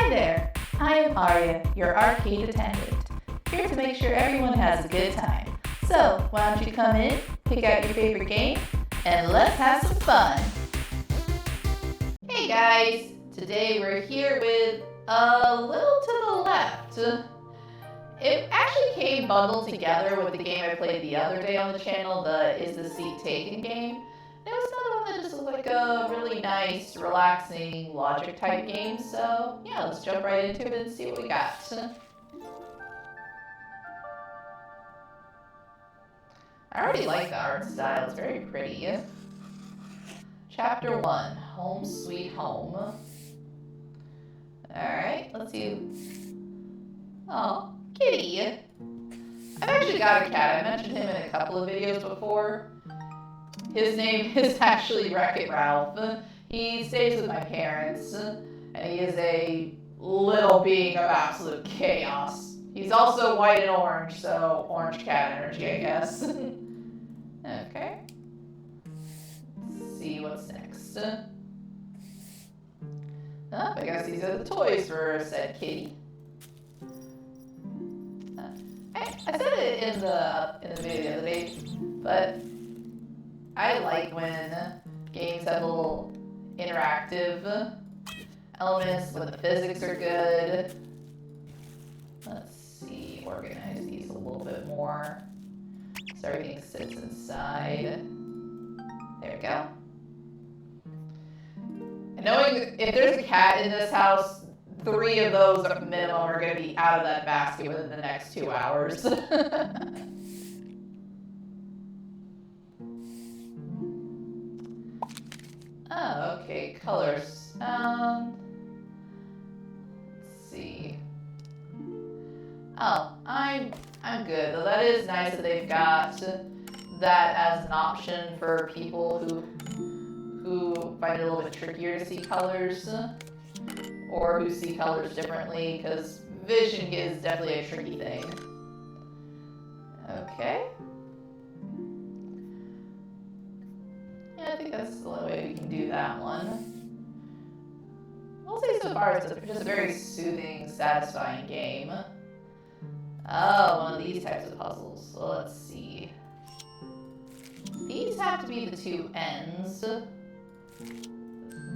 Hi there, I am Arya, your arcade attendant, here to make sure everyone has a good time. So, why don't you come in, pick out your favorite game, and let's have some fun. Hey guys, today we're here with a little to the left. It actually came bundled together with the game I played the other day on the channel, the Is the Seat Taken game. There was another one that just looked like a really nice, relaxing, logic type game, so yeah, let's jump right into it and see what we got. I already like the art style, it's very pretty. Chapter 1, Home Sweet Home. Alright, let's see. Oh, kitty. I've actually got a cat. I mentioned him in a couple of videos before. His name is actually Wreck-It Ralph. He stays with my parents, and he is a little being of absolute chaos. He's also white and orange, so orange cat energy, I guess. Okay. Let's see what's next. Oh, I guess these are the toys for said kitty. I said it in the video the other day, but I like when games have little interactive elements, when the physics are good. Let's see, organize these a little bit more so everything sits inside. There we go. And knowing if there's a cat in this house, 3 of those minimum are going to be out of that basket within the next 2 hours. Oh, okay, colors. Let's see. Oh, I'm good. Though that is nice that they've got that as an option for people who find it a little bit trickier to see colors, or who see colors differently, because vision is definitely a tricky thing. Okay. Yeah, I think that's the only way we can do that one. I'll say so far it's just a very soothing, satisfying game. Oh, one of these types of puzzles. So let's see. These have to be the 2 ends.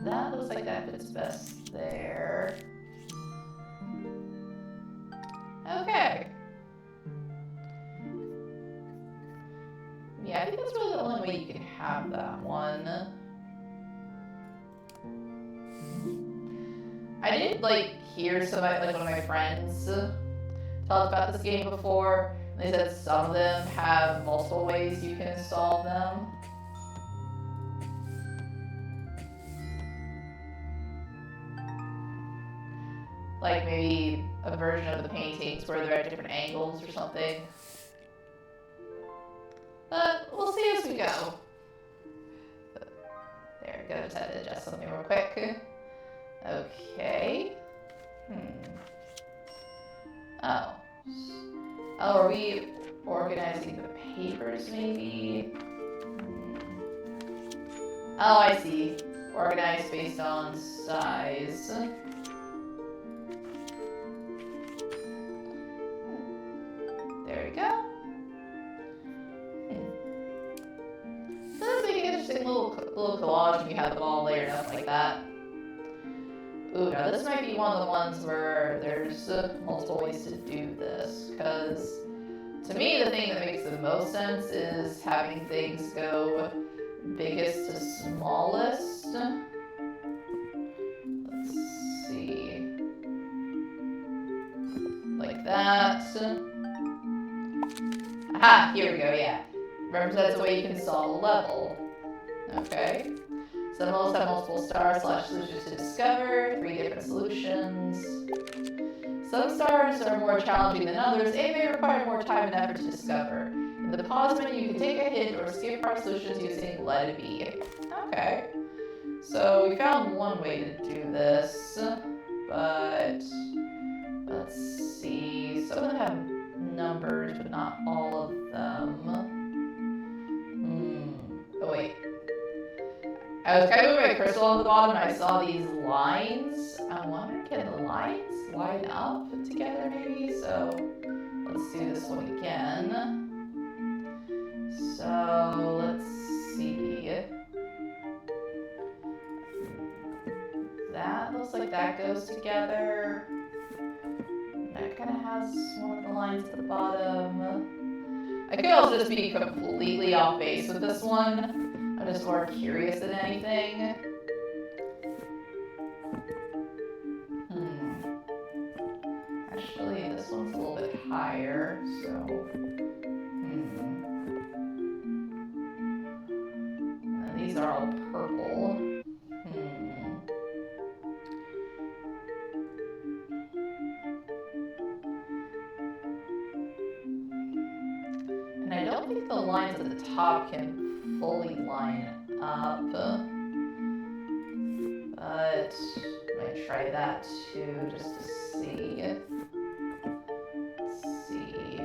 That looks like that fits best there. Okay. Yeah, I think that's really the only way you can have that one. I did hear somebody, one of my friends talk about this game before. They said some of them have multiple ways you can install them. Like maybe a version of the paintings where they're at different angles or something. But we'll see as we go. There, gotta just have to adjust something real quick. Okay. Oh. Oh, are we organizing the papers maybe? Oh, I see. Organized based on size. There we go. So that's like an interesting little collage when you have them all layered up like that. Ooh, now this might be one of the ones where there's multiple ways to do this, because to me the thing that makes the most sense is having things go biggest to smallest. Let's see. Like that. Aha, here we go, yeah. Represents a way you can solve a level. Okay. Some levels have multiple stars / solutions to discover, 3 different solutions. Some stars are more challenging than others and may require more time and effort to discover. In the pause menu, you can take a hint or skip part solutions using Let It Be. Okay. So we found one way to do this, but let's see. Some of them have numbers, but not all of them. Oh wait. I I was kind of moving my cursor on the bottom and I saw these lines. I wonder, can the lines line up together maybe? So let's do this one again. So let's see. That looks like that goes together. That kind of has one of the lines at the bottom. I could also just be completely off base with this one. I'm just more curious than anything. Actually, this one's a little bit higher, so. And these are all purple. And I don't think the lines at the top can fully line up. But I might try that too, just to see. Let's see.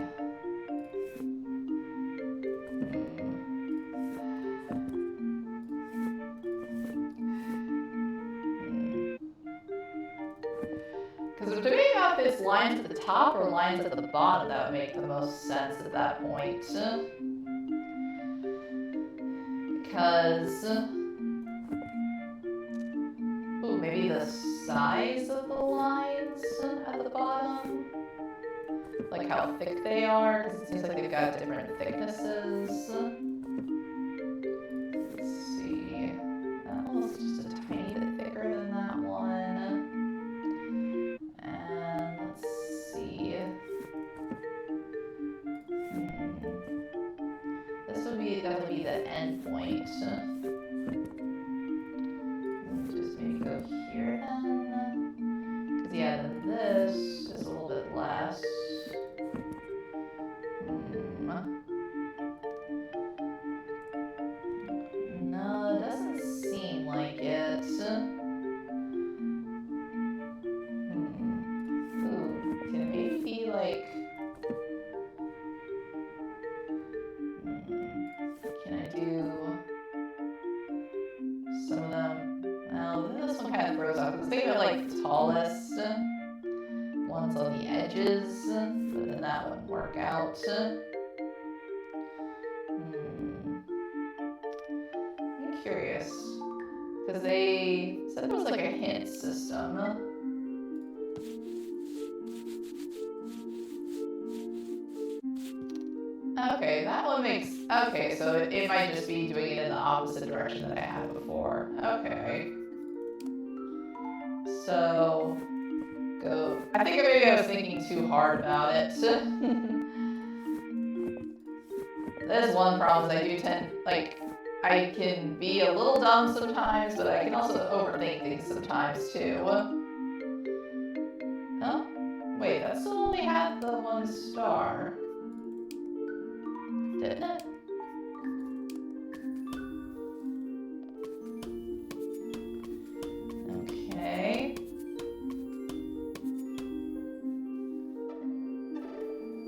Because we're debating about if it's lines at the top or lines at the bottom that would make the most sense at that point. Because, ooh, maybe the size of the lines at the bottom, like how thick they are, because it seems like they've got different thicknesses. Let's see, that one's just a tiny bit thicker than that one. And let's see. This would be definitely the end point. Just maybe go here then. Because yeah, then this is a little bit less. No, it doesn't seem like it. Ooh, can it maybe be like... Can I do some of them? Well, this one kind of throws off. Because they are like the tallest ones on the edges, but then that wouldn't work out. I'm curious. Because they said it was like a hint system. Okay, that one makes... Okay, so it might just be doing it in the opposite direction that I had before. Okay. So... Go... I think maybe I was thinking too hard about it. There's one problem is I do tend... Like, I can be a little dumb sometimes, but I can also overthink things sometimes, too. Oh? Wait, that still only had the one star. Didn't it? Okay.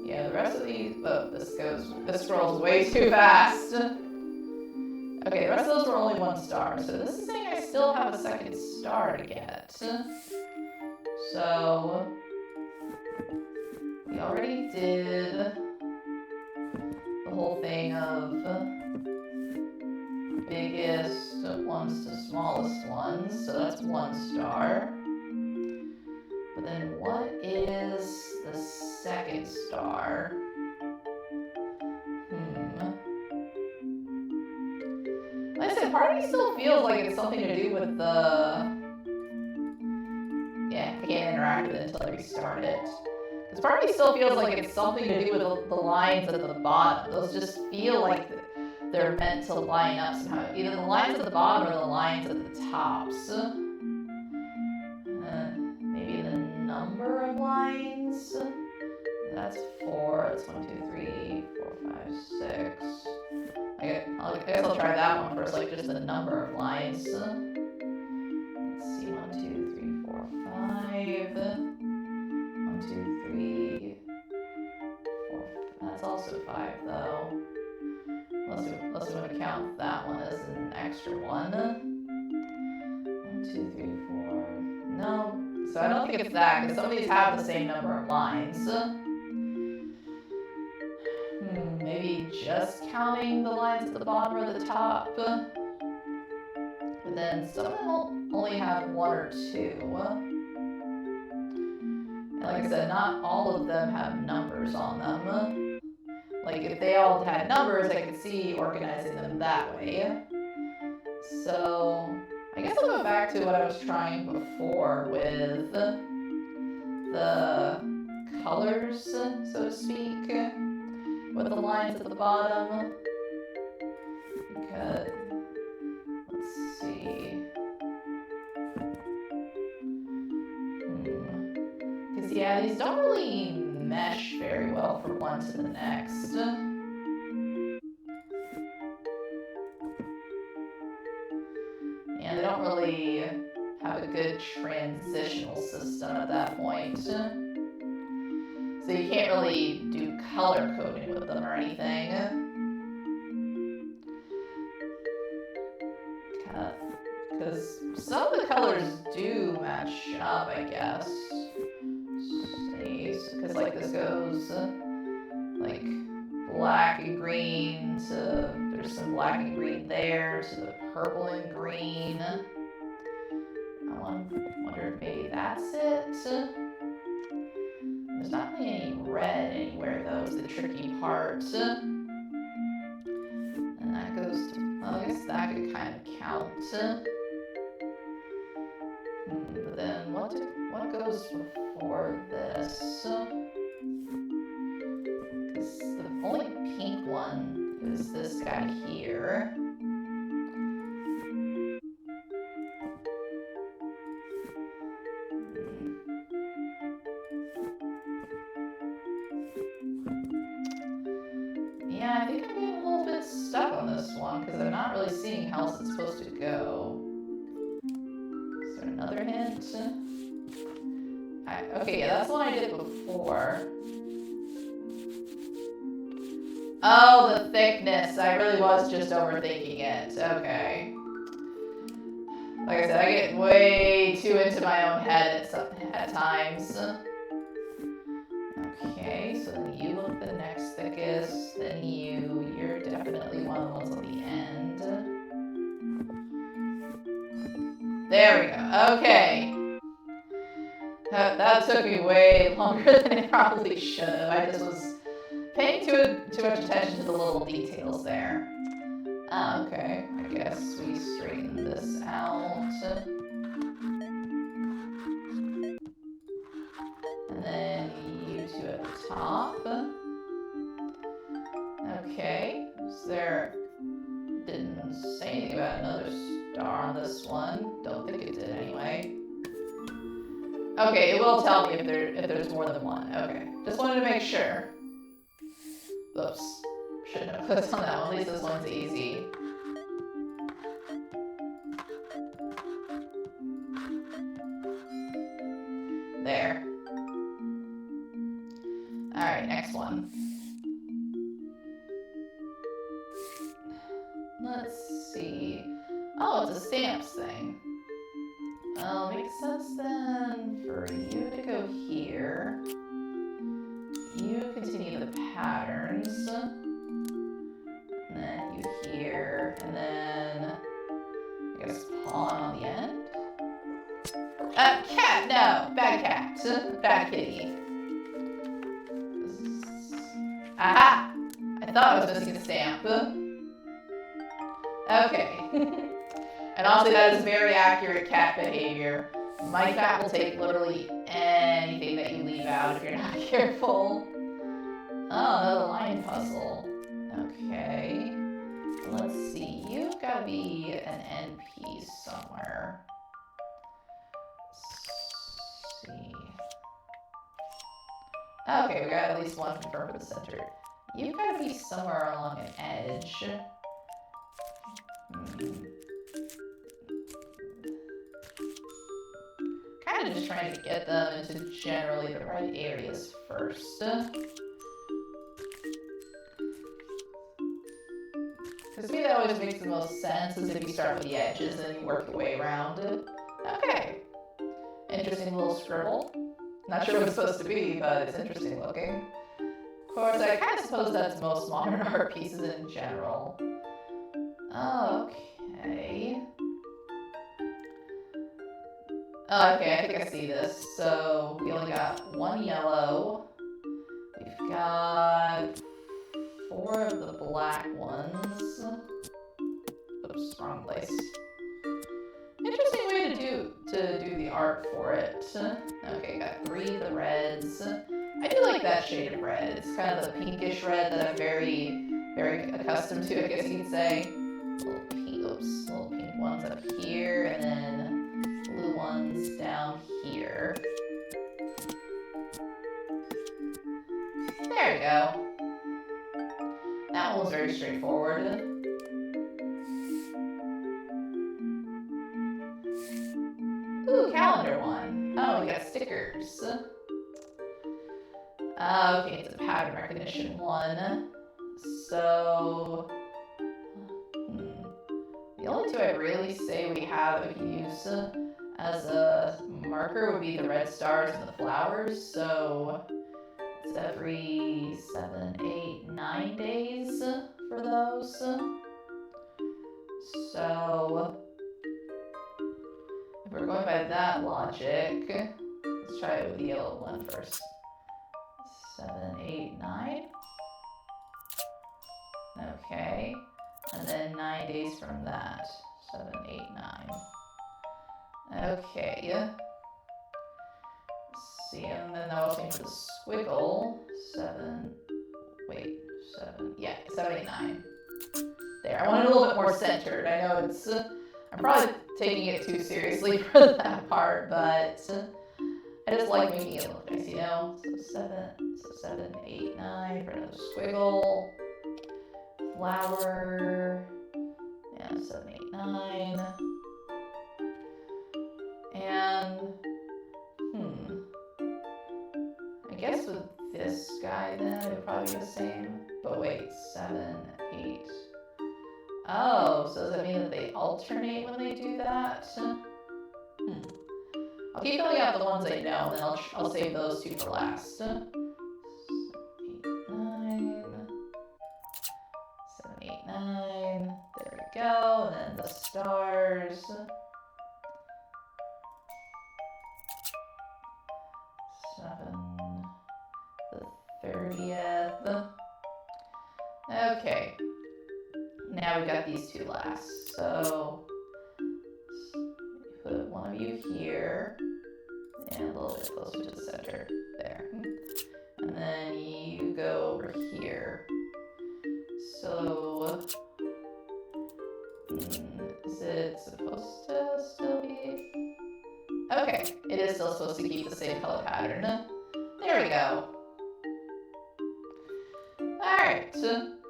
Yeah, the rest of these, oh, this scrolls way too fast. Okay, the rest of those were only one star, so this is saying I still have a second star to get. So, we already did the whole thing of biggest ones to smallest ones, so that's one star. But then what is the second star? Like I said, part of me still feels like it's something to do with the... Yeah, I can't interact with it until I restart it. Because part of me still feels like it's something to do with the lines at the bottom. Those just feel like they're meant to line up somehow. Either the lines at the bottom or the lines at the tops. Maybe the number of lines. That's 4. That's 1, 2, 3, 4, 5, 6. I guess I'll try that one first, like just the number of lines. Let's see, 1, 2, 3, 4, 5. 1, 2, 3, 4. That's also 5 though. Unless we want to count that one as an extra one. 2, 3, 4. No. So I don't think it's that, because some of these have the same number of lines. Maybe just counting the lines at the bottom or the top. But then some of them only have 1 or 2. And like I said, not all of them have numbers on them. Like if they all had numbers, I could see organizing them that way. So I guess I'll go back to what I was trying before with the colors, so to speak, with the lines at the bottom. Because, let's see. Because yeah, these don't really mesh very well from one to the next. And they don't really have a good transitional system at that point. So you can't really do color coding with them or anything. Because some of the colors do match up, I guess. Because like this goes like black and green to, there's some black and green there, to the purple and green. I wonder if maybe that's it. There's not really any red anywhere though, is the tricky part. And that goes to, well, I guess that could kind of count. But then what goes before this? Because the only pink one is this guy here. Yeah, I think I'm getting a little bit stuck on this one because I'm not really seeing how else it's supposed to go. Is there another hint? Okay, yeah, that's the one I did before. Oh, the thickness. I really was just overthinking it. Okay. Like I said, I get way too into my own head at times. Okay, so then you look the next thickest, then you're definitely one of the ones on the end. There we go, okay. That took me way longer than it probably should have. I just was paying too much attention to the little details there. Okay, I guess we straighten this out. And then you two at the top. Okay, didn't say anything about another star on this one. Don't think it did anyway. Okay, it will tell me if there's more than one. Okay, just wanted to make sure. Oops, shouldn't have clicked on that one. At least this one's easy. There. Alright, next one. Let's see. Oh, it's a stamps thing. Well, makes sense then for you to go here. You continue the patterns. And then you here. And then, I guess, pawn on the end. Cat! No! Bad cat. Bad kitty. Aha! I thought I was missing a stamp. Okay. And honestly, that is very accurate cat behavior. My cat will take literally anything that you leave out if you're not careful. Oh, another line puzzle. Okay. Let's see. You've got to be an end piece somewhere. Let's see. Okay, we got at least one confirmed for the center. You've got to be somewhere along an edge. Kind of just trying to get them into generally the right areas first. Because to me that always makes the most sense, is if you start with the edges and then you work your way around it. Okay. Interesting little scribble. Not sure what it's supposed to be, but it's interesting looking. Of course, I kind of suppose that's most modern art pieces in general. Okay. Okay, I think I see this. So we only got one yellow. We've got 4 of the black ones. Oops, wrong place. Interesting way to do the art for it. Okay, got 3 of the reds. I do like that shade of red. It's kind of the pinkish red that I'm very, very accustomed to, I guess you could say. Little pink ones up here, and then blue ones down here. There we go. That one was very straightforward. Ooh, calendar one. Oh, we got stickers. Okay, it's a pattern recognition one. So, the only 2 I'd really say we have we can use as a marker would be the red stars and the flowers. So it's every 7, 8, 9 days for those. So if we're going by that logic, let's try it with the yellow one first. 7, 8, 9. Okay. And then 9 days from that. 7, 8, 9. Okay. Let's see, and then that was same for the squiggle. 7, yeah, 7, 8, 9. There, I want it a little bit more centered. I know it's, I'm probably taking it too seriously for that part, but I just like making it look nice, you know? So 7, 8, 9 for another squiggle. Flower. Yeah, 7, 8, 9. And, I guess with this guy then, it would probably be the same. But wait, 7, 8. Oh, so does that mean that they alternate when they do that? I'll keep filling out the ones I know, and then I'll save those 2 for last. 7, 8, 9. 7, 8, 9. There we go. And then the stars. 7. The 30th. Okay. Now we've got these 2 last. So put one of you here and a little bit closer to the center. There. And then you go over here. So is it supposed to still be? Okay, it is still supposed to keep the same color pattern. There we go. Alright,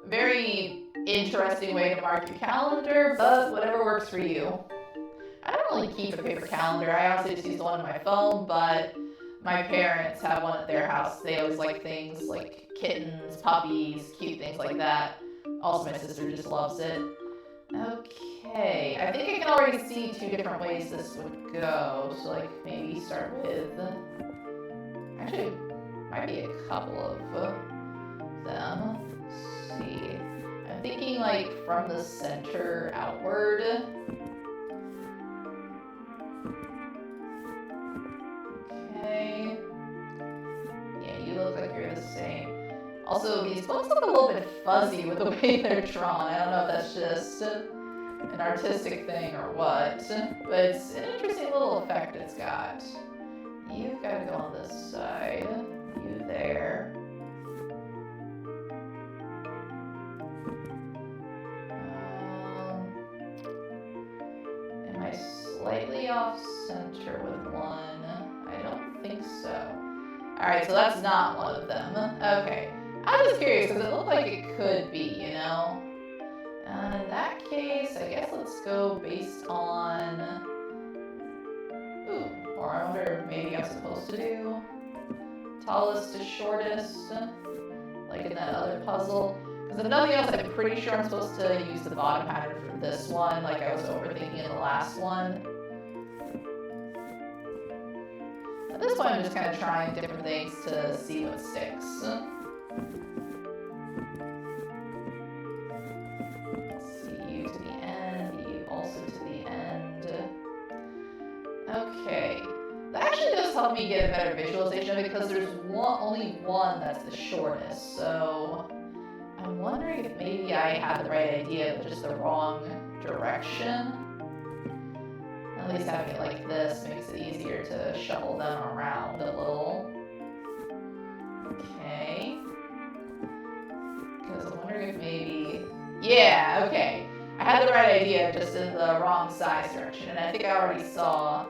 very interesting way to mark your calendar, but whatever works for you. I don't really keep a paper calendar. I honestly just use the one on my phone, but my parents have one at their house. They always like things like kittens, puppies, cute things like that. Also, my sister just loves it. Okay, I think I can already see 2 different ways this would go. So, like, maybe start with... Actually, might be a couple of them. Let's see. I'm thinking, like, from the center outward. Okay. Yeah, you look like you're the same. Also, these books look a little bit fuzzy with the way they're drawn. I don't know if that's just an artistic thing or what, but it's an interesting little effect it's got. You've got to go on this side. You there. Am I slightly off center with one? I don't think so. Alright, so that's not one of them. Okay. I'm just curious because it looked like it could be, you know? In that case, I guess let's go based on... Ooh, or I wonder if maybe I'm supposed to do tallest to shortest, like in that other puzzle. Because if nothing else, I'm pretty sure I'm supposed to use the bottom pattern for this one, like I was overthinking in the last one. At this point, I'm just kind of trying different things to see what sticks. See you to the end, you also to the end. Okay. That actually does help me get a better visualization because there's only one that's the shortest, so I'm wondering if maybe I had the right idea but just the wrong direction. At least having it like this makes it easier to shuffle them around a little. Okay. Because I'm wondering if maybe... Yeah, okay. I had the right idea, just in the wrong size direction. And I think I already saw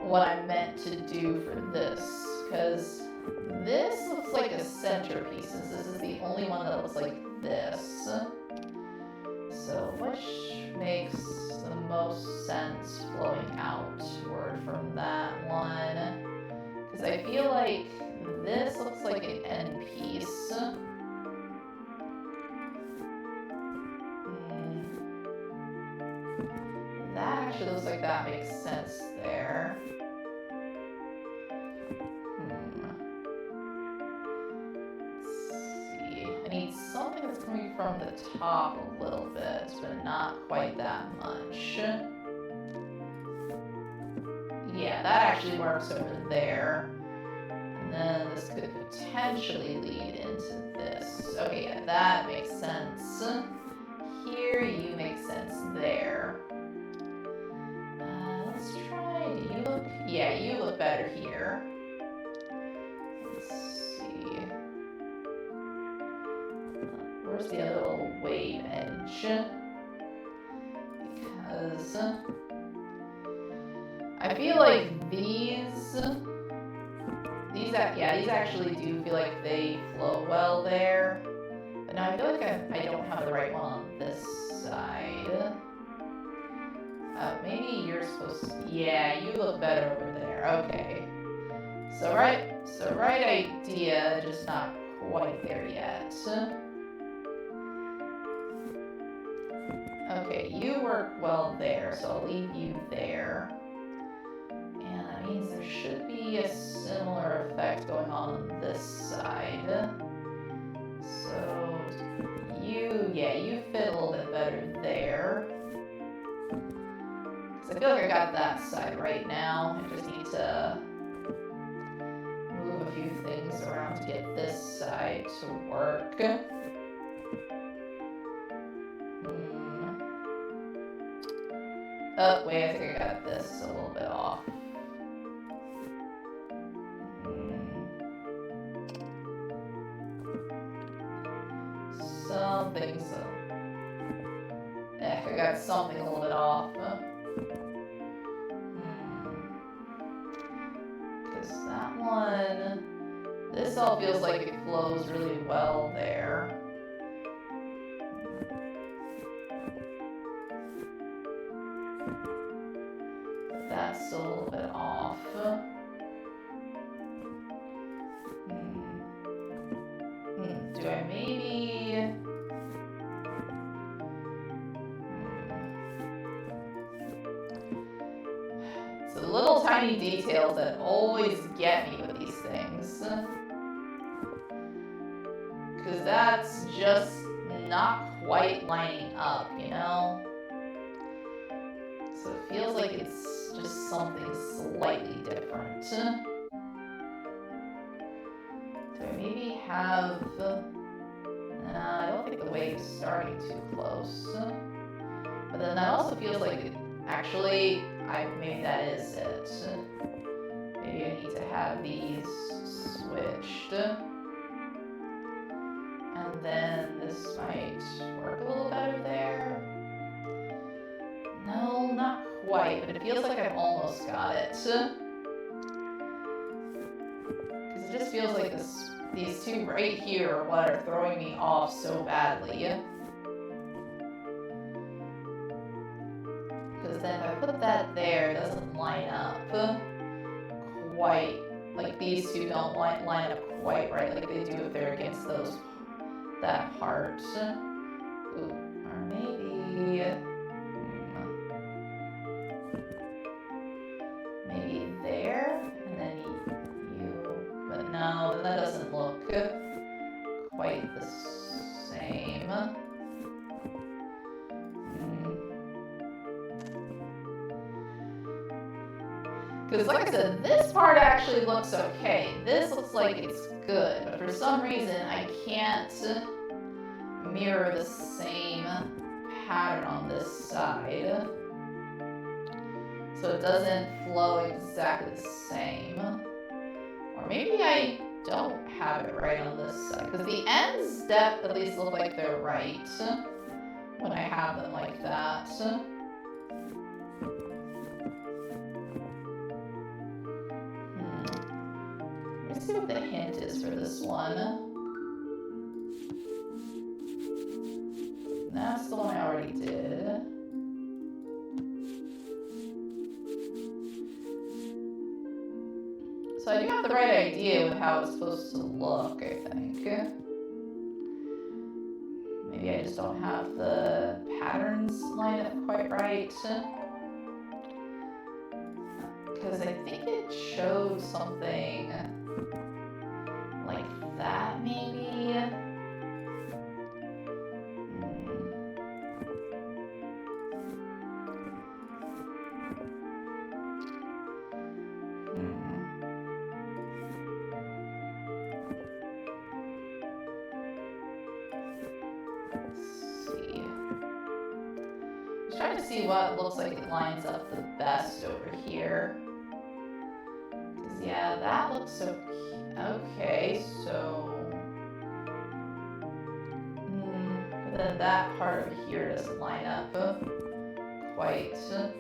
what I meant to do for this. Because this looks like a centerpiece, since this is the only one that looks like this. So which makes the most sense flowing outward from that one? Because I feel like this looks like an end piece. That actually looks like that makes sense there. Let's see. I need something that's coming from the top a little bit, but not quite that much. Yeah, that actually works over there. And then this could potentially lead into this. Okay, yeah, that makes sense. Here, you make sense there. Let's try, do you look? Yeah, you look better here. Let's see. Where's the other little wave edge? Because I feel like these actually do feel like they flow well there. But now I feel like I don't have the right one on this side. Maybe you're supposed to... Yeah, you look better over there. Okay. So right idea, just not quite there yet. Okay, you work well there, so I'll leave you there. And that means there should be a similar effect going on this side. So you fit a little bit better there. I feel like I got that side right now. I just need to move a few things around to get this side to work. Oh, wait, I think I got this a little bit off. I got something a little bit off. Because that one, this all feels like it flows really well there. But that's still a little bit off. Do I maybe... It's the little tiny details that always get me with these things. Because that's just not quite lining up, you know? So it feels like it's just something slightly different. Do I maybe have... I don't think the wave's starting too close. But then that also feels like it actually, maybe that is it. Maybe I need to have these switched. And then this might work a little better there. No, not quite, but it feels like I've almost got it. Because it just feels like these two right here are what are throwing me off so badly. Because then if I put that there, it doesn't line up quite, like these two don't line up quite right like they do if they're against that heart. Ooh, or maybe there, and then Because like I said, this part actually looks okay. This looks like it's good, but for some reason I can't mirror the same pattern on this side. So it doesn't flow exactly the same. Or maybe I don't have it right on this side, because the ends at least look like they're right when I have them like that. Let's see what the hint is for this one. That's the one I already did. So I do have the right idea with how it's supposed to look, I think. Maybe I just don't have the patterns lined up quite right. Because I think it shows something like that, maybe. Trying to see what looks like it lines up the best over here. Because yeah, that looks so okay, so but then that part over here doesn't line up quite the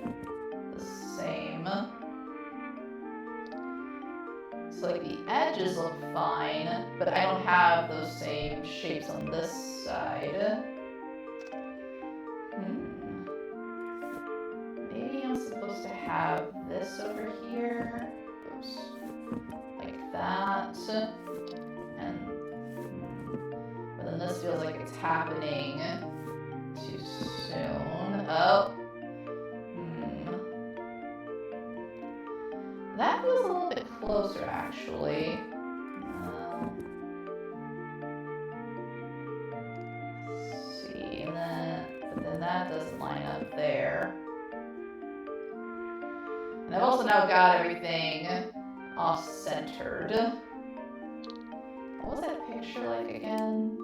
same. So like the edges look fine, but I don't have those same shapes on this side. Maybe I'm supposed to have this over here. Oops. Like that. And but then this feels like it's happening too soon. Oh. That feels a little bit closer actually. Let's see, and but then that doesn't line up there. And I've also now got everything off-centered. What was that picture like again?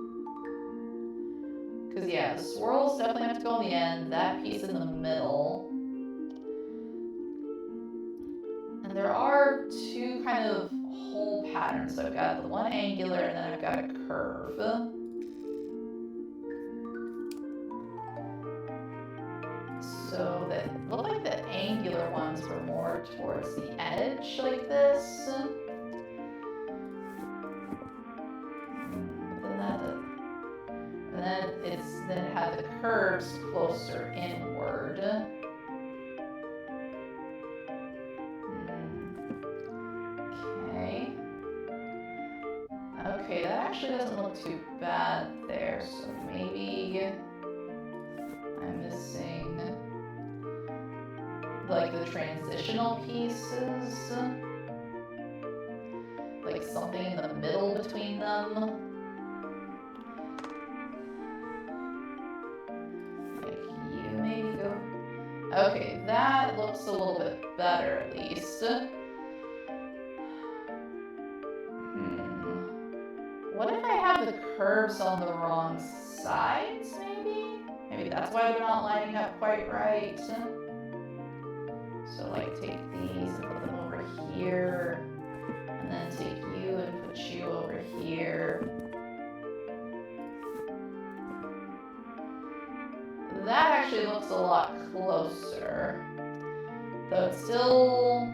Because yeah, the swirls definitely have to go on the end, that piece in the middle. And there are two kind of hole patterns. So I've got the one angular and then I've got a curve. So that looked like the angular ones were more towards the edge like this. But then it had the curves closer inward. Okay, that actually doesn't look too bad there, so maybe I'm missing like the transitional pieces, like something in the middle between them. Like you maybe go. Okay, that looks a little bit better at least. What if I have the curves on the wrong sides, maybe? Maybe that's why they're not lining up quite right. So like take these and put them over here, and then take you and put you over here. That actually looks a lot closer, though it's still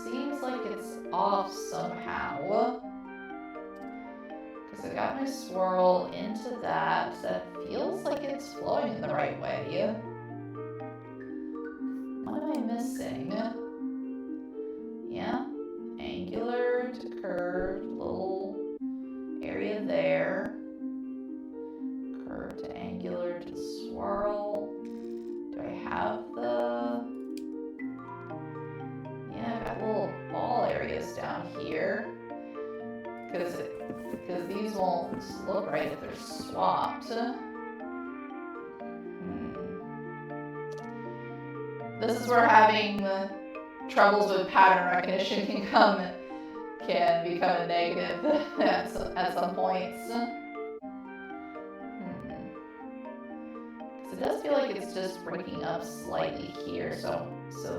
seems like it's off somehow. Because I got my swirl into that. That feels like it's flowing in the right way. What am I missing? Yeah, angular to curved, little area there. Curve to angular to swirl. Do I have the... Yeah, I've got little ball areas down here. Because these won't look right if they're swapped. This is where having troubles with pattern recognition can become a negative at some points. It does feel like it's just breaking up slightly here, so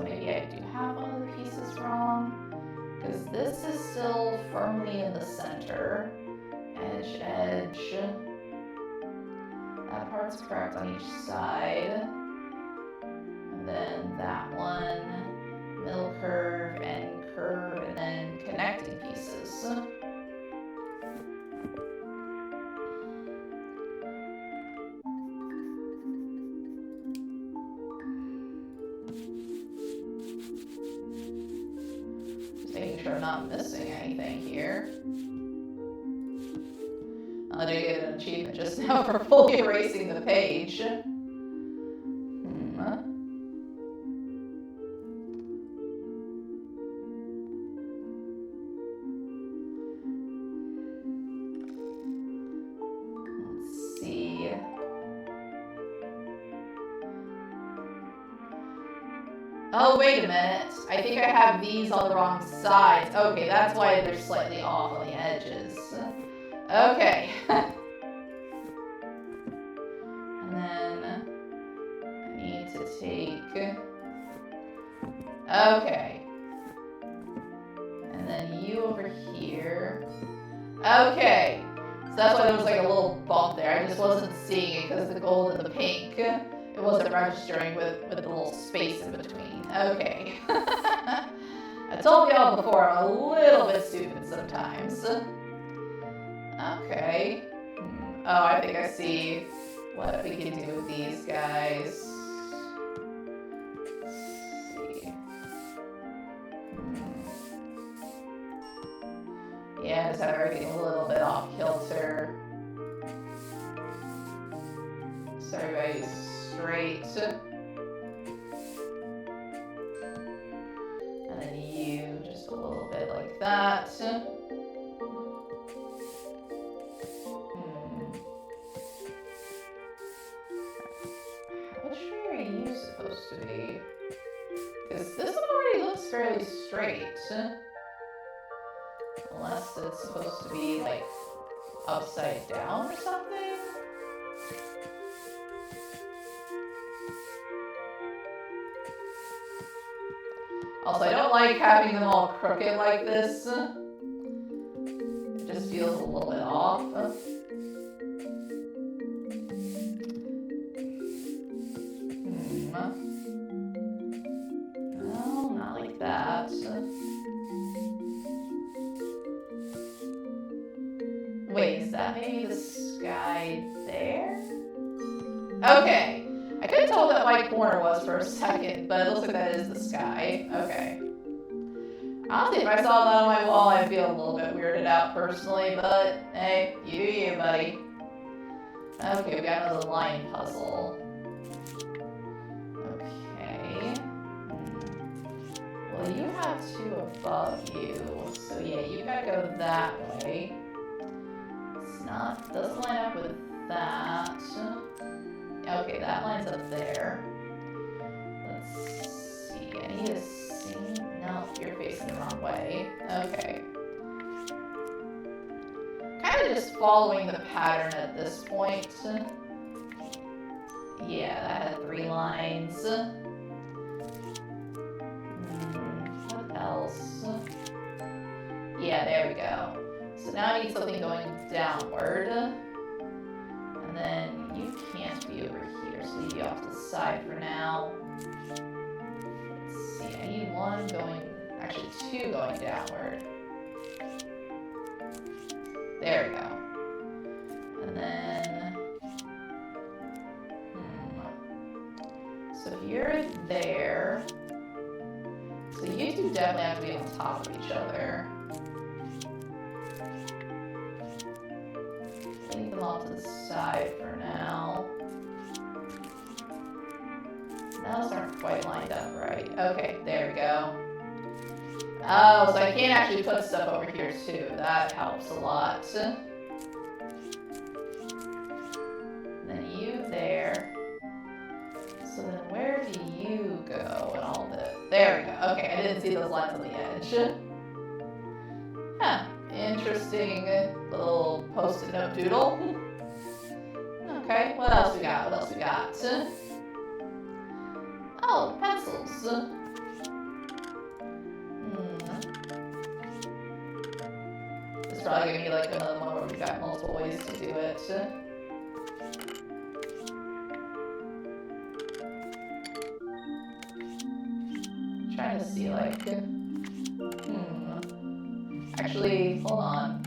maybe I do have one of the pieces wrong, because this is still firmly in the center. Edge, edge. That part's correct on each side. And then that one, middle curve, and then connecting pieces. Making sure I'm not missing anything here. I did get an achievement just now for fully erasing the page. Let's see. Oh, wait a minute. I think I have these on the wrong sides. Okay, that's why they're slightly off on the edges. Okay. And then I need to take... Okay. And then you over here. Okay. So that's why there was like a little bump there. I just wasn't seeing it because the gold and the pink. It wasn't registering with the little space in between. Okay. I told y'all before, I'm a little bit stupid sometimes. Okay. Oh, I think I see what we can do with these guys. Let's see. Yeah, just have everything a little bit off kilter. So everybody's straight. And then you just a little bit like that. Which way are you supposed to be? Because this one already looks fairly straight. Unless it's supposed to be like upside down or something. Also, I don't like having them all crooked like this. It just feels a little bit off. No, not like that. Wait, is that maybe the sky there? Okay. I couldn't tell what that white corner was for a second, but it looks like that is the sky. Okay. Honestly, if I saw that on my wall, I'd feel a little bit weirded out personally, but hey, you do you, buddy. Okay, we got another line puzzle. Okay. Well, you have two above you, so yeah, you gotta go that way. Doesn't line up with that. Okay, that lines up there. Let's see. I need to see. No, you're facing the wrong way. Okay. Kind of just following the pattern at this point. Yeah, that had 3 lines. What else? Yeah, there we go. So now I need something going downward. And then you can't be over here, so leave you off to the side for now. Let's see, I need 1 going, actually 2 going downward. There we go. And then, so if you're there, so you two definitely have to be on top of each other. Leave them off to the side for now. Those aren't quite lined up right. Okay, there we go. Oh, so I can't actually put stuff over here too. That helps a lot. Then you there. So then where do you you go and all this. There we go. Okay, I didn't see those lines on the edge. Huh. Interesting little post-it note doodle. Okay, what else we got? What else we got? Oh, pencils. This is probably gonna be like another one where we've got multiple ways to do it. Trying to see like, actually, hold on.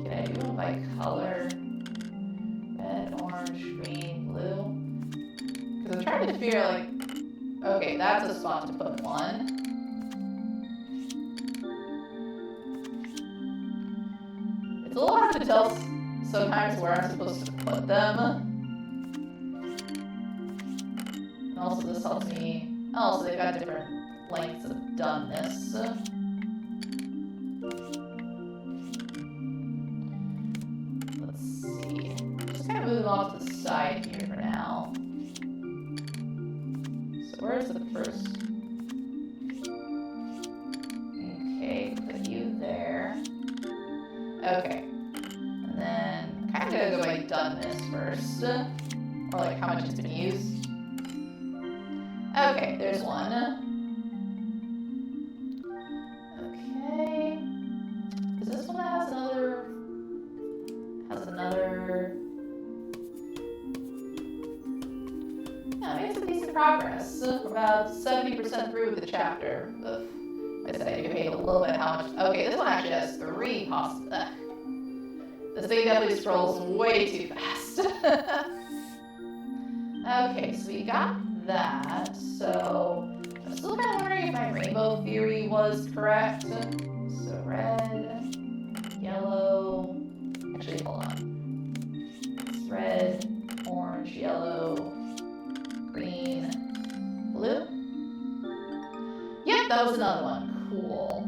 Can I do them by color? Red, orange, green, blue? Because I'm trying to figure like, okay, that's a spot to put one. It's a little hard to tell sometimes where I'm supposed to put them. And also this helps me, oh, so they've got different lengths of doneness. Let's see. Just kind of moving off to the side here for now. So where's the first? Okay, put you there. Okay. And then kind of gonna go by doneness first. Or like how much it's been used. Okay, there's one. Okay. Is this one that has another? Yeah, we made some decent progress. We're about 70% through with the chapter. Ugh. I said I paid a little bit how much. Okay, this one actually has 3 possible. This thing definitely scrolls way too fast. Okay, so we got that. So I'm still kind of wondering if my rainbow theory was correct. So red, yellow. Actually, hold on. It's red, orange, yellow, green, blue. Yep, that was another one. Cool.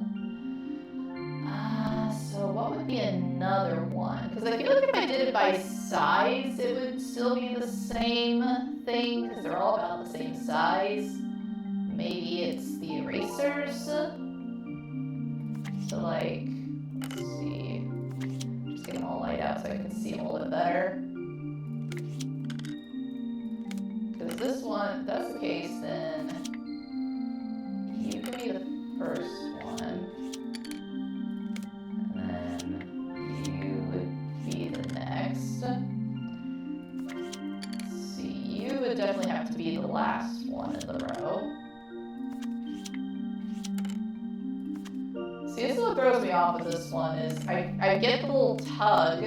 So what would be another one? Because I feel like if I did it by size, it would still be the same thing, because they're all about the same size. Maybe it's the erasers. So like, let's see. Just get them all light out so I can see them a little bit better. Because this one, if that's the case, then you can be the first one. Definitely have to be the last one in the row. See, this is what throws me off with this one is I get the little tug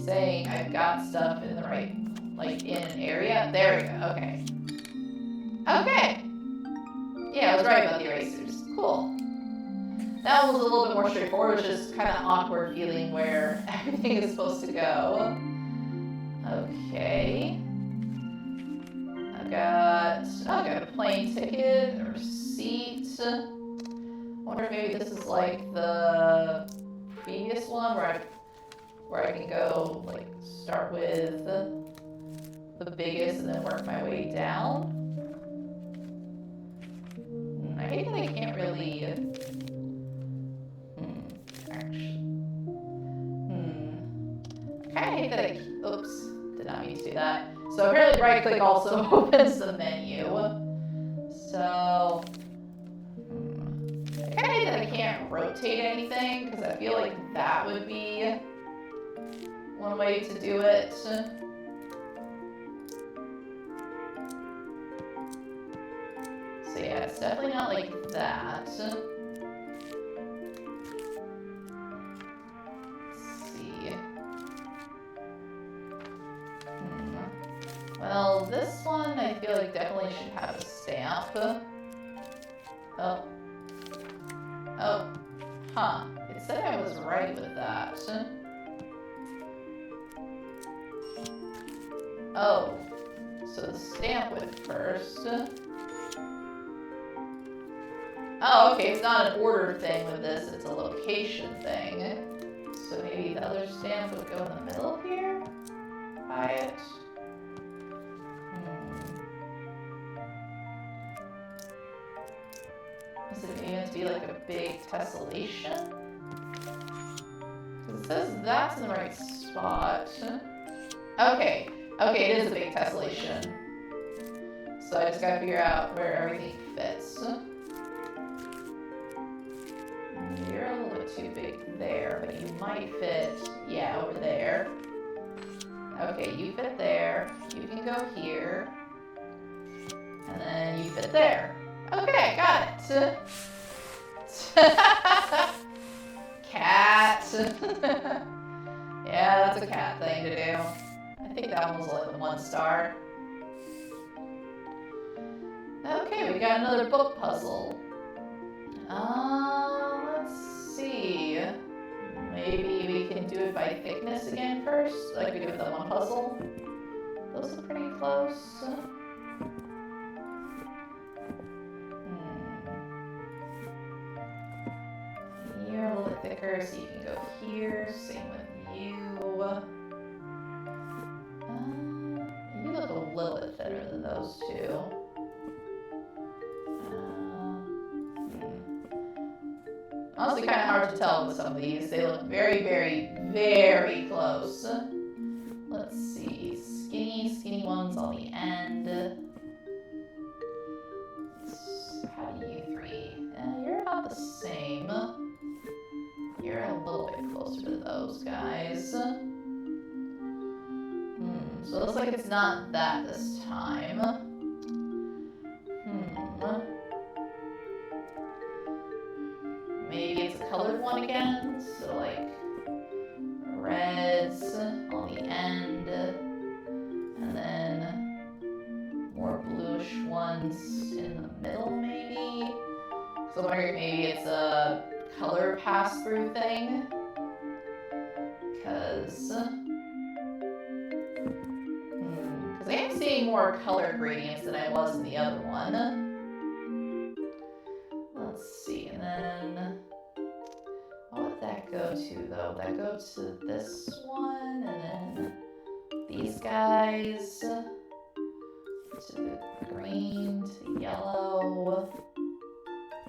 saying I've got stuff in the right, like in an area. There we go, okay. Okay. Yeah, I was right about the erasers. Cool. That one was a little bit more straightforward. It's just kind of awkward feeling where everything is supposed to go. Okay. I got a plane ticket, a receipt. I wonder if maybe this is like the previous one where I can go like start with the biggest and then work my way down. I hate that I can't really actually. I kinda hate that oops, did not mean to do that. So apparently right click also opens the menu. So I kind of hate that I can't rotate anything because I feel like that would be one way to do it. So yeah, it's definitely not like that. Well, this one I feel like definitely should have a stamp. Oh. Oh. Huh. It said I was right with that. Oh. So the stamp went first. Oh, okay, it's not an order thing with this, it's a location thing. So maybe the other stamp would go in the middle here? By it. Is it meant to be like a big tessellation? Because it says that's in the right spot. Okay, okay, it is a big tessellation. So I just gotta figure out where everything fits. You're a little bit too big there, but you might fit, yeah, over there. Okay, you fit there. You can go here. And then you fit there. Okay, got it. Cat. Yeah, that's a cat thing to do. I think that one was like a 1 star. Okay, we got another book puzzle. Let's see. Maybe we can do it by thickness again first, like we did with the one puzzle. Those are pretty close. You're a little bit thicker, so you can go here. Same with you. You look a little bit thinner than those two. Honestly, kind of hard to tell with some of these. They look very, very, very close. Let's see. Skinny ones on the end. How do you three? You're about the same. You're a little bit closer to those guys. So it looks like it's not that this time. Maybe it's a colored one again, so like reds on the end, and then more bluish ones in the middle maybe. So I'm wondering if maybe it's a color pass-through thing, because I am seeing more color gradients than I was in the other one. Let's see, and then what would that go to though? Would that go to this one, and then these guys, to the green, to the yellow,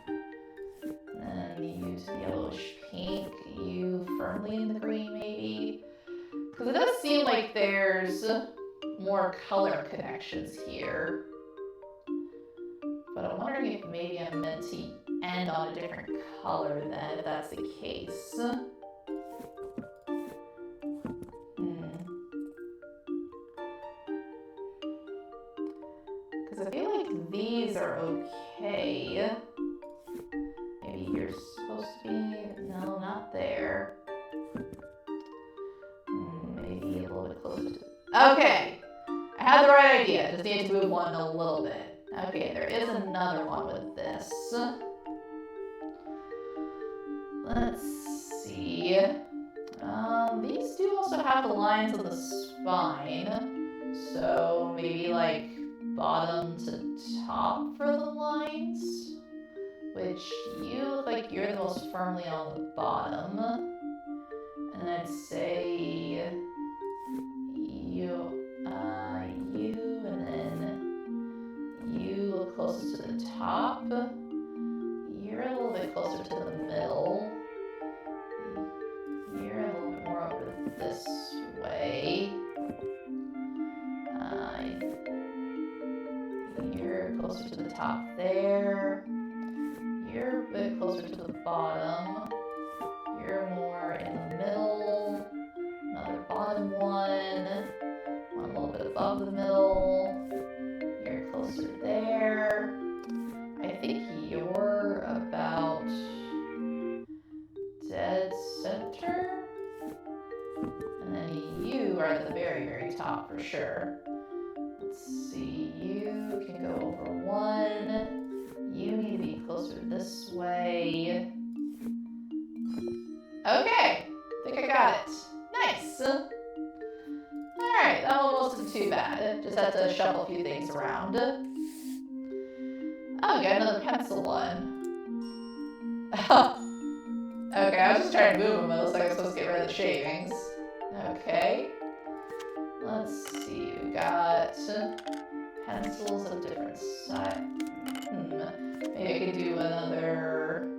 and then you to the yellowish pink, you firmly in the green maybe? Because it does seem like there's more color connections here. But I'm wondering if maybe I'm meant to end on a different color then, if that's the case. Because I feel like these are okay. Maybe you're supposed to be, no, not there. Maybe a little bit closer to, okay. I had the right idea, just need to move one a little bit. Okay, there is another one with this. Let's see. These do also have the lines on the spine. So maybe like bottom to top for the lines. Which you look like you're the most firmly on the bottom. And I'd say you, and then you look closest to the top. You're a little bit closer to the middle. You're a little bit more over this way. You're closer to the top there. You're a bit closer to the bottom. You're more in the middle. Another bottom one. One a little bit above the middle. You're closer there. I think you're about dead center. And then you are at the very, very top for sure. Let's see, you can go over one. You need to be closer this way. Okay, I think I got it. Nice. Alright, that one wasn't too bad. Just had to shuffle a few things around. Oh, we got another pencil one. Okay, I was just trying to move them. It looks like I'm supposed to get rid of the shavings. Okay. Let's see, we got pencils of different size. Maybe Maybe I could do another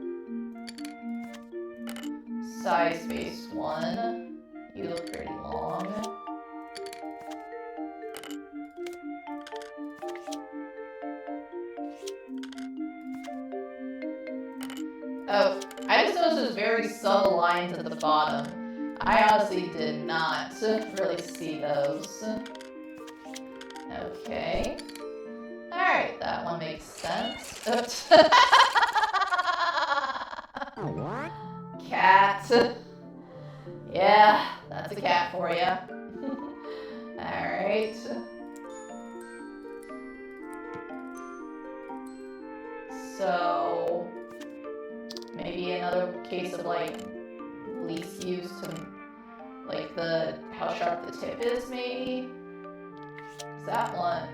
size-based one. You look pretty long. Oh, I just noticed there's very subtle lines at the bottom. I honestly did not really see those. Okay. Alright, that one makes sense. Oops. Cat. Yeah, that's a cat for you. Alright. So, maybe another case of like least use to like how sharp the tip is, maybe? Is that one?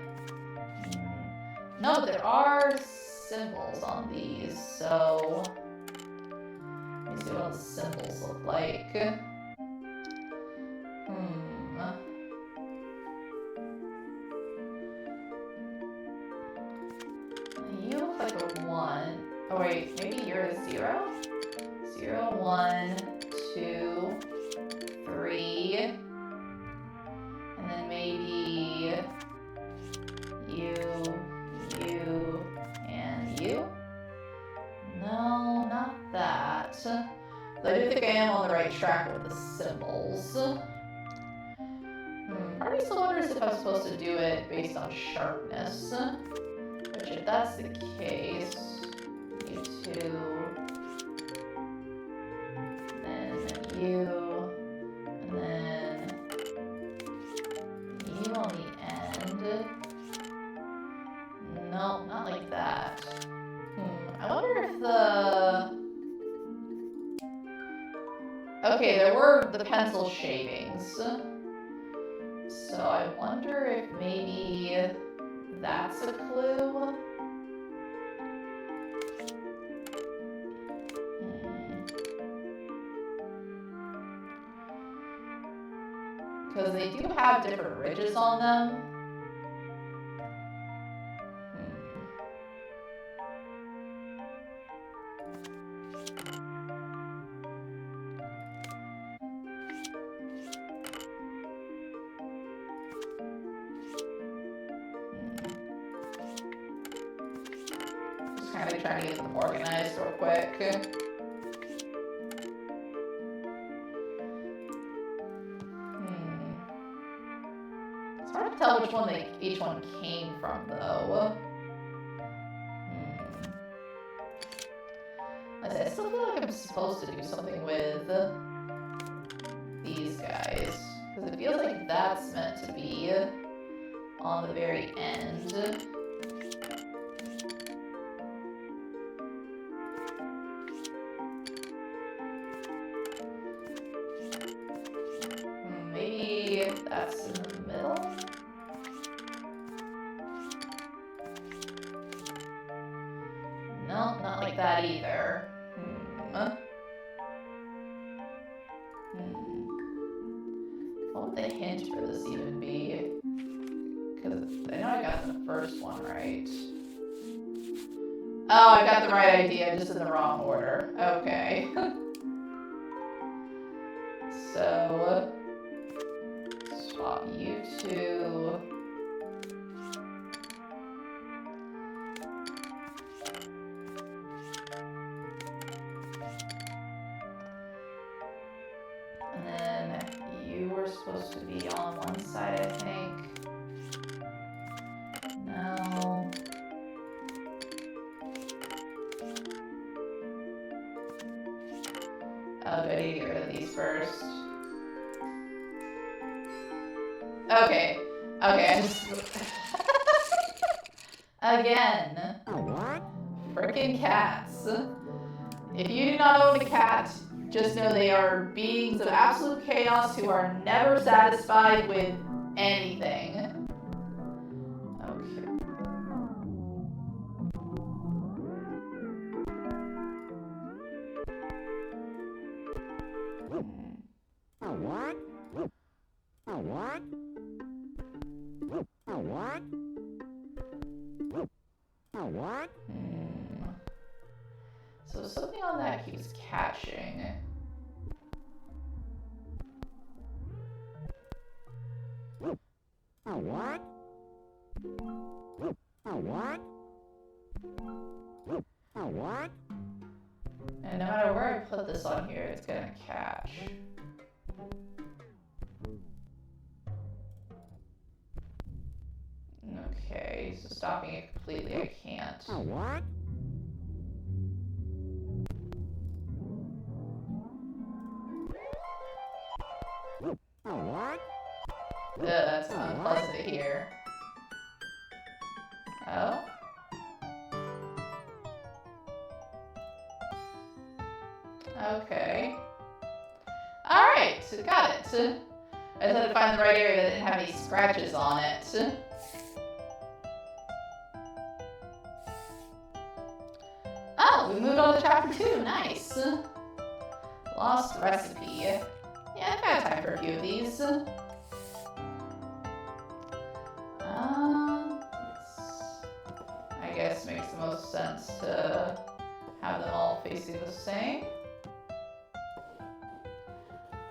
No, but there are symbols on these, so let me see what the symbols look like. You look like a 1. Oh wait, maybe you're a 0? 0, 1, 2, 3. And then maybe you, and you? No, not that. But I do think I am on the right track with the symbols. Part of me still wonders if I'm supposed to do it based on sharpness. Which, if that's the case, you 2, then you, and then you on the end. No, not like that. I wonder if okay, there were the pencil shavings. So I wonder if maybe that's a clue. Because they do have different ridges on them. Just kind of trying to get them organized real quick. It's hard to tell which one each one came from, though. I still feel like I'm supposed to do something with these guys, because it feels like that's meant to be on the very end. Maybe that's in the middle? No, not like that either. What would the hint for this even be? Because I know I got the first one right. Oh, I got the right idea, just in the wrong order. Okay. So, swap you 2. And then you were supposed to be on one side, I think. No. Oh, do I need to get rid of these first? Okay. Okay, I just... Again. Frickin' cats. If you do not own a cat, just know they are beings of absolute chaos who are never satisfied with anything. Okay. So something on that keeps catching. And no matter where I put this on here, it's gonna catch. Okay, so stopping it completely, I can't. Ugh, that's unpleasant to hear. Oh? Okay. Alright, so got it. I just had to find the right area that didn't have any scratches on it. Oh, we moved on to chapter 2. Nice. Lost recipe. Yeah, I've got time for a few of these. I guess makes the most sense to have them all facing the same.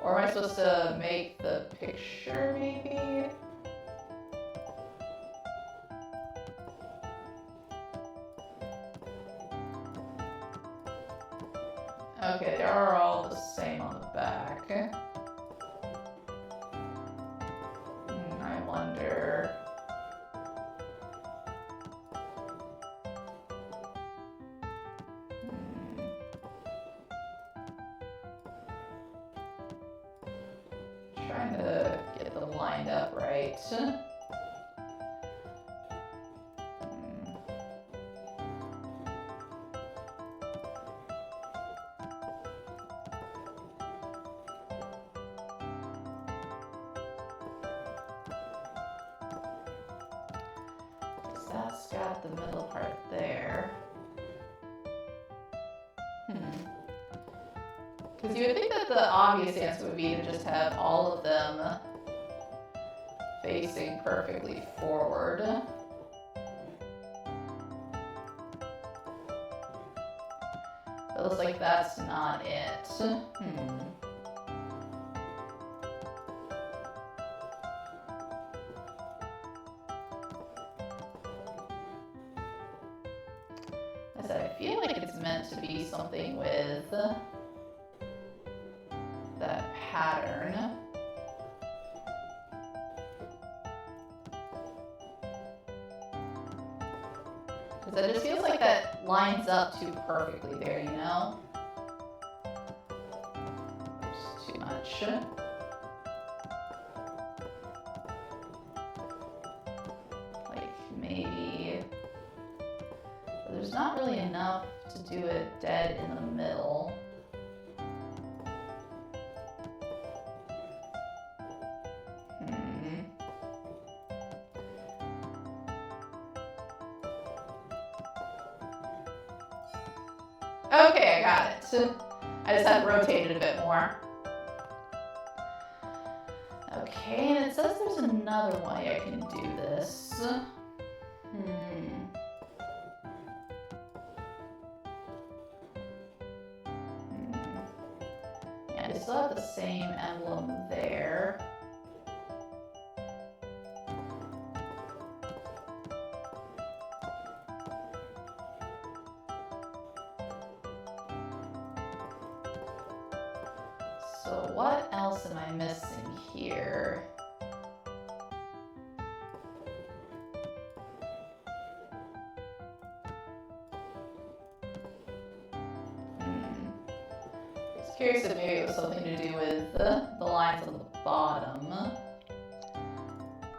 Or am I supposed to make the picture, maybe? Okay, they are all the same on the back. I wonder... Trying to get them lined up right. That's got the middle part there. Because you would think that the obvious answer would be to just have all of them facing perfectly forward. It looks like that's not it. I said, I feel like it's meant to be something with that pattern. Because it just feels like that lines up too perfectly there, you know? Just too much. Like, maybe... There's not really enough to do it dead in the middle. Okay, I got it. I just had to rotate it a bit more. Okay, and it says there's another way I can do this. Yeah, I still have the same emblem there. So what else am I missing here? I was curious if maybe it was something to do with the lines on the bottom. I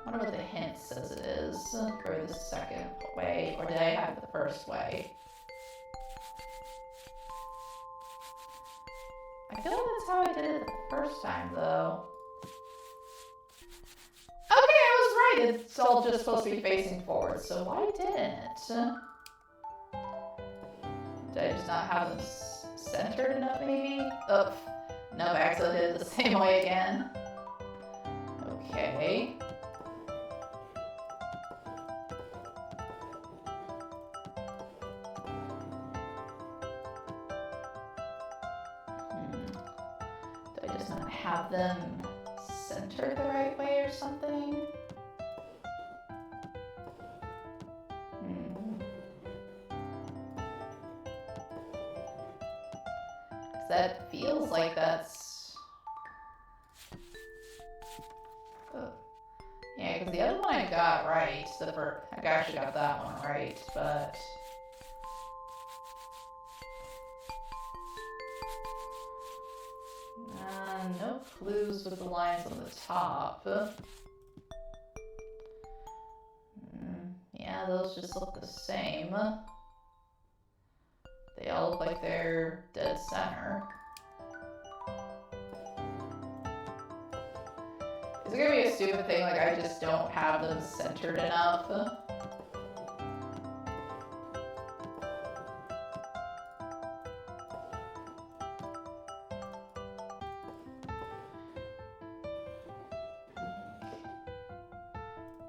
wonder what the hint says it is for the second way, or did I have it the first way? I feel like that's how I did it the first time, though. Okay, I was right. It's all just supposed to be facing forward, so why didn't it? Did I just not have them centered enough, maybe? Oh, no, I accidentally did it the same way again. Okay. just not have them centered the right way or something. That feels like that's... Oh. Yeah, because the other one I got right. I actually got that one right, but... no clues with the lines on the top. Yeah, those just look the same. They all look like they're dead center. Is it gonna be a stupid thing, like I just don't have them centered enough?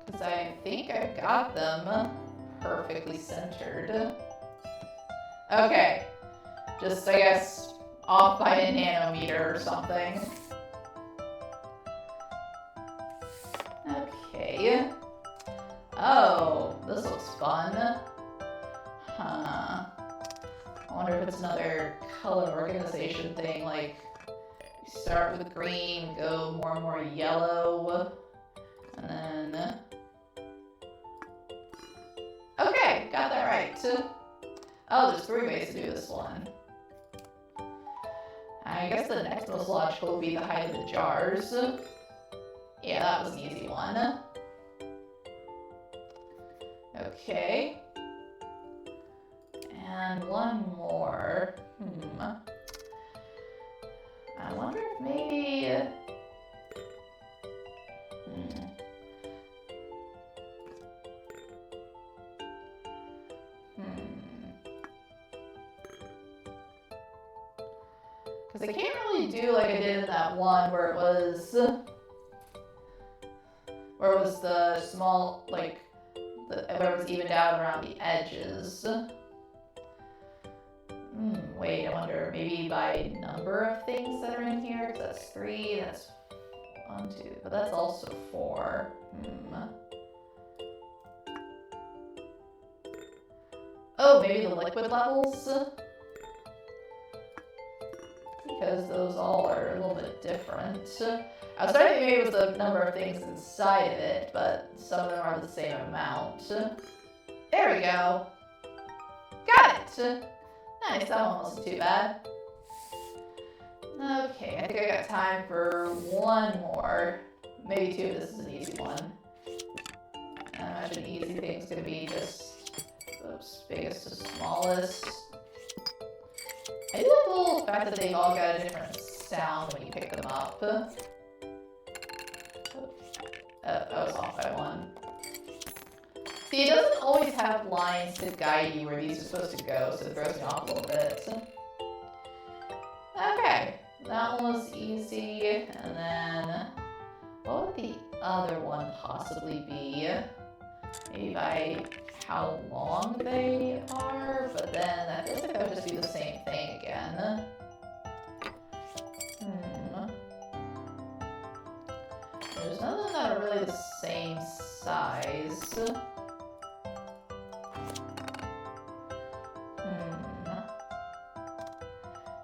Because I think I've got them perfectly centered. Okay, just I guess off by a nanometer or something. Okay. Oh, this looks fun. Huh. I wonder if it's another color organization thing, like you start with green, go more and more yellow, and then... Okay, got that right. Oh, there's 3 ways to do this one. I guess the next most logical would be the height of the jars. Yeah, that was an easy one. Okay. And one more. I wonder if maybe... Because I can't really do like I did in that one where it was the small, like, where it was evened out around the edges. Wait, I wonder, maybe by number of things that are in here? Because that's 3, that's 1, 2, but that's also 4. Oh, maybe the liquid levels? Because those all are a little bit different. I was starting to think maybe it was the number of things inside of it, but some of them are the same amount. There we go. Got it. Nice, that one wasn't too bad. Okay, I think I got time for one more. Maybe 2 if this is an easy one. I imagine easy thing's gonna be just the biggest to smallest. I do like the little fact that they've all got a different sound when you pick them up. That was off by 1. See, it doesn't always have lines to guide you where these are supposed to go, so it throws me off a little bit. Okay, that one was easy. And then, what would the other one possibly be? Maybe by how long they are, but then that feels like that would just be the same thing again. There's none of them that are really the same size.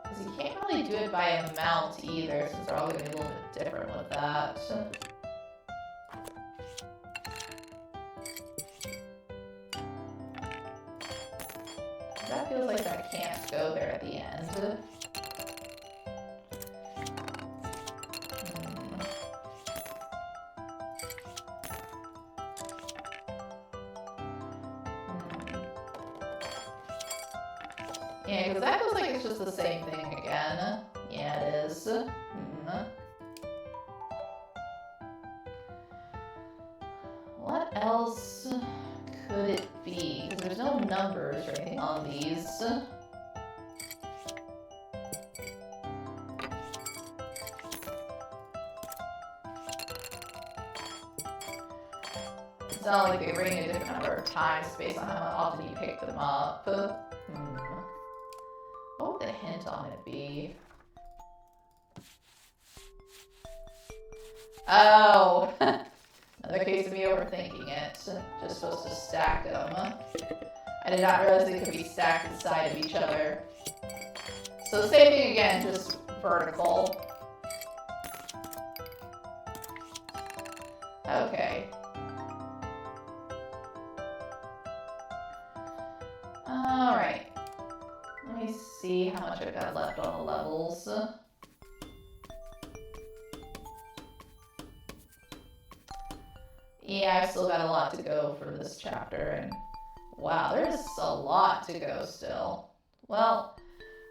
Because you can't really do it by amount either, since they're all going to be a little bit different with that. That feels like that can't go there at the end. Yeah, because that feels like it's just the same thing again. Yeah, it is. What else could it be? Because there's no numbers or anything on these. It's not like they ring a different number of times based on how often you pick them up. What would the hint on it be? Oh, another case of me overthinking it. Just supposed to stack them. I did not realize they could be stacked inside of each other. So the same thing again, just vertical. Okay. Alright. Let me see how much I've got left on the levels. Yeah, I've still got a lot to go for this chapter, and wow, there's a lot to go still. Well,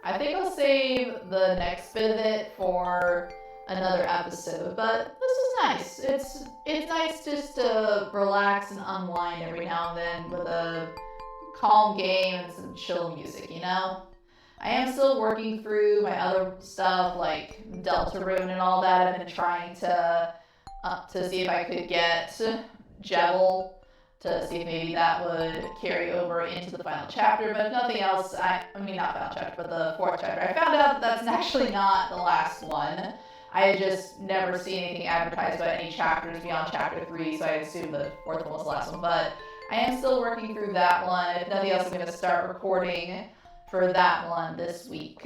I think I'll save the next bit of it for another episode, but this is nice. It's nice just to relax and unwind every now and then with a calm game and some chill music, you know? I am still working through my other stuff like Deltarune and all that. I've been trying to see if I could get Jebel, to see if maybe that would carry over into the final chapter, but if nothing else, I mean not final chapter, but the fourth chapter. I found out that that's actually not the last one. I had just never seen anything advertised about any chapters beyond chapter 3, so I assumed the fourth one was the last one, but I am still working through that one. If nothing else, I'm going to start recording for that one this week.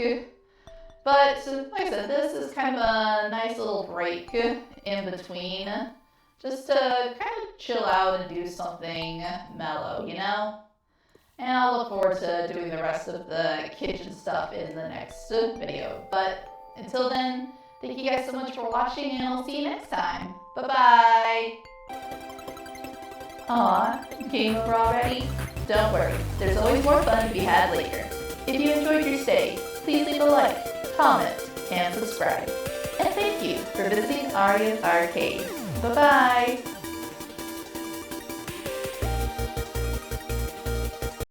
But like I said, this is kind of a nice little break in between, just to kind of chill out and do something mellow, you know? And I'll look forward to doing the rest of the kitchen stuff in the next video. But until then, thank you guys so much for watching, and I'll see you next time. Bye-bye! Aw, game over already? Don't worry, there's always more fun to be had later. If you enjoyed your stay, please leave a like, comment, and subscribe. And thank you for visiting Arya's Arcade. Bye-bye!